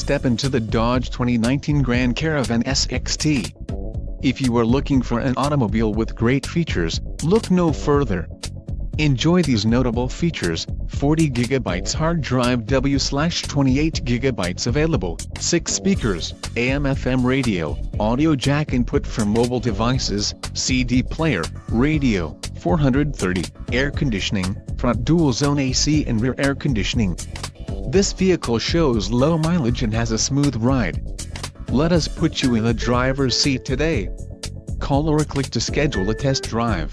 step into the Dodge 2019 Grand Caravan SXT. If you are looking for an automobile with great features, look no further. Enjoy these notable features: 40 GB hard drive W/28 GB available, 6 speakers, AM/FM radio, audio jack input for mobile devices, CD player, radio, 430, air conditioning, front dual zone AC and rear air conditioning. This vehicle shows low mileage and has a smooth ride. Let us put you in the driver's seat today. Call or click to schedule a test drive.